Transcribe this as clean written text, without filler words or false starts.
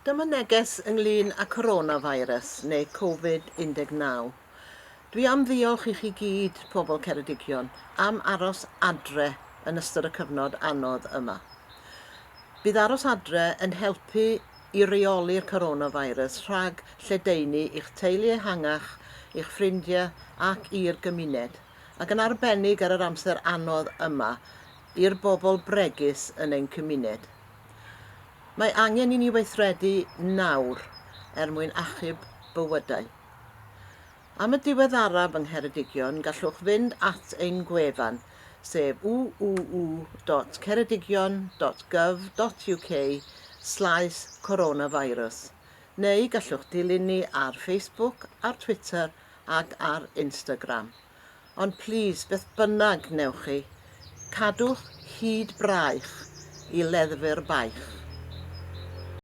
Dyma neges ynglyn â Coronafeirws neu COVID19. Dwi am ddiolch i chi gyd, pobl Ceredigion, am aros adre yn ystod y cyfnod anodd yma. Bydd aros adre yn helpu i reoli'r Coronafeirws rhag lledaenu i'ch teulu ehangach, i'ch ffrindiau ac i'r gymuned, ac yn arbennig ar yr amser anodd yma i'r bobl bregus yn ein cymuned. Mae angen i ni weithredu nawr mwyn achub bywydau. Am y diweddaraf yng Ngheredigion gallwch fynd at ein gwefan sef www.ceredigion.gov.uk/coronavirus neu gallwch dilyn ni ar Facebook, ar Twitter ac ar Instagram. Ond plis, beth bynnag newch chi, cadwch hyd braich i leddfu'r baich.